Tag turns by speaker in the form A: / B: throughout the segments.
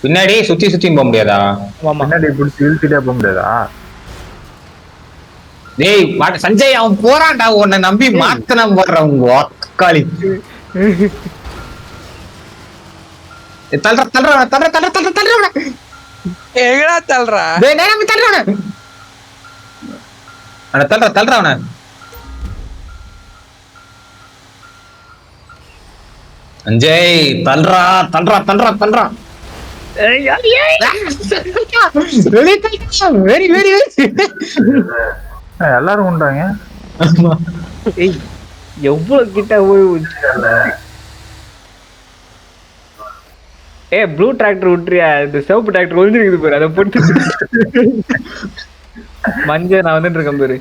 A: பின்னாடி சுத்தி சுத்தி போக முடியாதா?
B: பின்னாடி பிடிச்சி இழுத்துட்டே போக முடியாதா?
A: டேய் சஞ்சய் அவன் போறான்டா, உன்னை நம்பி மாத்தன போடுறவங்க காளி. தள்ளுற தள்ளுற தள்ளுற தள்ளுற தள்ளுற தள்ளுற
C: எங்கடா தள்ளுறா?
A: டேய் நேரா தள்ளுறவன அட தள்ளுற தள்ளுறவன. சஞ்சய் தள்ளுறா தள்ளுறா தள்ளுறா தள்ளுறா. வெரி வெரி
B: எல்லாரும் உண்டாங்க.
D: எவ்வளவு கிட்ட போய் ப்ளூ டிராக்டர் விட்டுறியா? இந்த சிவப்பு டிராக்டர் ஒழிஞ்சிருக்குது பாரு, அதை போட்டு மஞ்சள் நான் வந்துட்டு இருக்கேன் பாரு.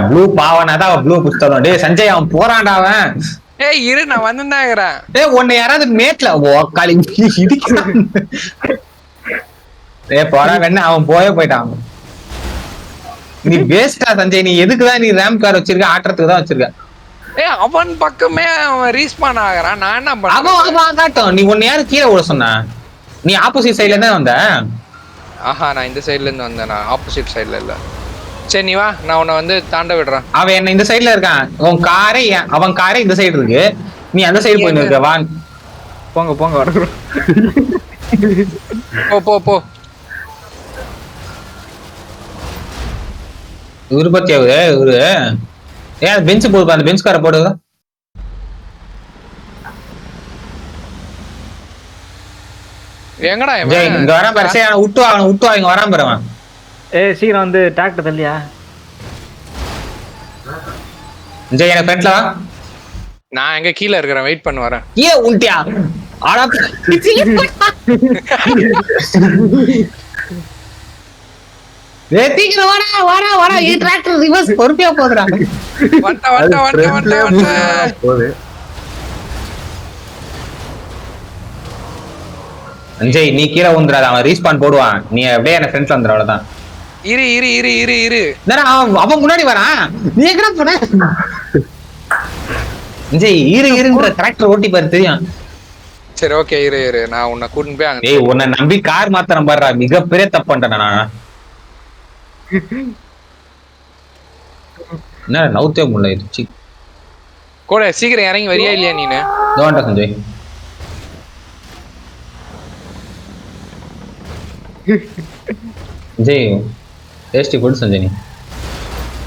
A: ப்ளூ பாவனாதான் ப்ளூ புஸ்தகம். டேய் சஞ்சய் அவன் போறான்டா அவன்.
C: ஏய் இரு நான் வந்துட்டாங்கறேன்.
A: டேய் உன்னை யாராவது மேட்ல காலி இடிக்கிறான். டேய் போடா வெண்ண, அவன் போயிட்டான். நீ வேஸ்டா சஞ்சய், நீ எதுக்குதான் நீ ரேம் கார் வச்சிருக்க? ஆட்டறதுக்கு தான் வச்சிருக்க.
C: ஏய் அவன் பக்கமே அவன் ரீஸ்பான் ஆகறான், நான் என்ன பண்ணேன்?
A: அவன் காட்டும். நீ உன்னை யாரு கீழே விட சொன்ன? நீ ஆப்போசிட் சைடுல இருந்து வந்த.
C: ஆஹா நான் இந்த சைடுல இருந்து வந்தேன், நான் ஆப்போசிட் சைடுல இல்ல. சரி நீ வா, நான் உன்னை வந்து தாண்ட விடுறேன்.
A: அவன் என்ன இந்த சைடுல இருக்கான், அவன் காரே இந்த சைடு இருக்கு, நீ அந்த சைடு போயிட்டு இருக்க. வா
D: போங்க போங்க வரணும்.
C: போ போ போ.
A: இவரு பத்தியாவது இவரு ஏன் பெஞ்சு போடுப்பா, அந்த பெஞ்ச் காரை போடுதா?
C: எங்கடா
A: இங்க வரான் பாரு. சரி விட்டு வாங்க வரான் பாரு அவன்.
D: சீக்கிரம் வந்து டிராக்டர் தள்ளியா?
A: ஜெய் எனக்கு ஃப்ரெண்ட்ல வா.
C: நான் எங்க கீழ இருக்கறேன், வெயிட் பண்ணு வரேன்.
A: ஏன் உன்டியா? ஆனா வெட்டிக்கு வாடா வாடா வாடா, இந்த டிராக்டர் ரிவர்ஸ் பொறுப்பியா போகுதுடா.
C: வட்ட
B: போகுது.
A: அஞ்சய் நீ கீழே வந்துடாத, அவன் ரீஸ்பான் போடுவான். நீ அப்படியே என்ன ஃப்ரெண்ட்ல வந்துடும், அவ்வளவுதான்.
C: இரு இரு இரு இரு இரு.
A: அவன் முன்னாடி வரான், நீ எங்கடா போன? அஞ்சய் இருன்ற டிராக்டர் ஓட்டி பாரு தெரியும்.
C: சரி ஓகே இரு இரு, நான் உன்னை கூட்டிட்டு போய் அங்க.
A: ஏய் உன்னை நம்பி கார் மாத்திரம் பாடுறா, மிகப்பெரிய தப்பு பண்ணிட்டேன் நான். என்ன நவுத்தே முடியல
C: கூட. சீக்கிரம் இறங்கி வரியா இல்லையா நீனு?
A: தோண்டா சஞ்சய். Jai tasty food Sanjay.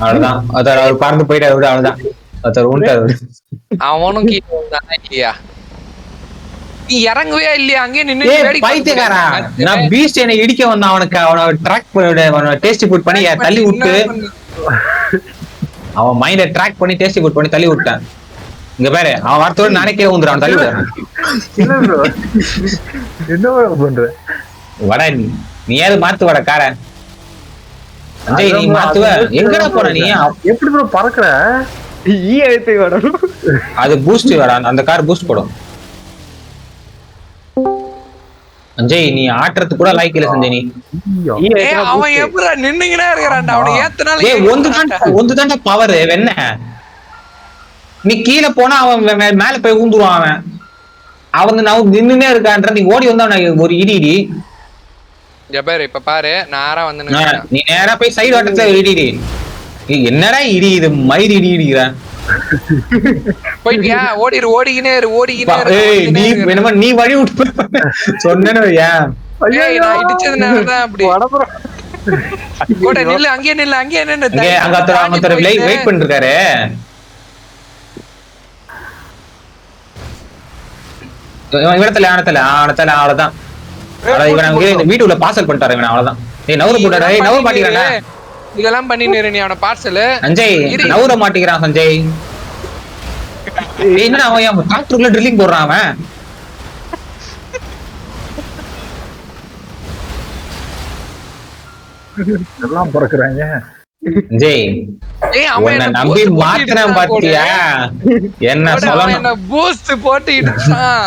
A: அவ்வளவுதான், அத அவர் பறந்து போயிட்டு விட, அவ்வளவுதான். அத உண்டாரு.
C: அவனும் கீழே வந்தானா இல்லையா? நீ இறங்கவே இல்லையா? அங்கே நின்னு
A: பைத்தியக்காரா, நான் பீஸ்ட் என்ன இடிக்க வந்தான். அவனை ட்ராக் பண்ணி டேஸ்டி ஃபுட் பண்ணி தள்ளி விட்டு, அவன் மைண்ட ட்ராக் பண்ணி டேஸ்டி ஃபுட் பண்ணி தள்ளி விட்டான். இங்க பாரு, அவன் வார்த்தையோட நானே கீழே வந்துடுறான், தள்ளி விடுறான்.
B: என்ன பண்ற?
A: வட நீ ஏது மாத்து வட கார. அஞ்சய் நீ மாத்துவ, எங்கடா போற நீ?
B: எப்படி ப்ரோ பறக்குற?
A: அது பூஸ்ட் வர, அந்த கார் பூஸ்ட் போடும். அஞ்சய் நீ ஆட்டுறதுக்கு கூட லாய்க்கு இல்ல சஞ்சய். நீ
C: அவன் எப்படா நின்னுங்கனே இருக்கறான்டா, அவனை ஏத்துனால
A: ஒந்துதான்டா பவர் வெண்ண. நீ கீழே போனா அவன் மேல போய் ஊந்துருவான். அவன் நின்னுனே இருக்கான்ற, நீ ஓடி வந்தா ஒரு இடி.
C: ஜபர் இப்ப பாரு, நேரா வந்து
A: நீ நேரா போய் சைடு வட்டத்துல இடி. என்னடா இடி இது, மயிர் இடி இடிக்கிற.
C: போயிட்டியா? ஓடிக்கினே
A: நீ வழி விட்டு சொன்னேன்னு
C: நான் இடிச்சதுனாலதான் அப்படி. கூட நில்லு, அங்கே நில்லு, அங்கே நின்னு
A: அங்க வெயிட் பண்ணிருக்காரு. இவனத்துல அவ்வளவுதான். வீட்டுக்குள்ள பார்சல் பண்ணிட்டாரு இவன், அவ்வளவுதான். நவுர போட்டாரு, நவுர மாட்டிக்கிறான்.
C: இதெல்லாம் பண்ணிட்டு நீ அவன பார்சல்.
A: சஞ்சய் நவுர மாட்டிக்கிறான் சஞ்சய். என்ன அவன் டிராக்டருக்குள்ள ட்ரில்லிங் போடுறான் அவன்.
B: எல்லாம் பறக்குறாங்க.
A: ஜெய் அவனை நம்பி மாத்திரம் பாத்தியா? என்ன சொல்லணும்,
C: பூஸ்ட் போட்டு இடிச்சான்.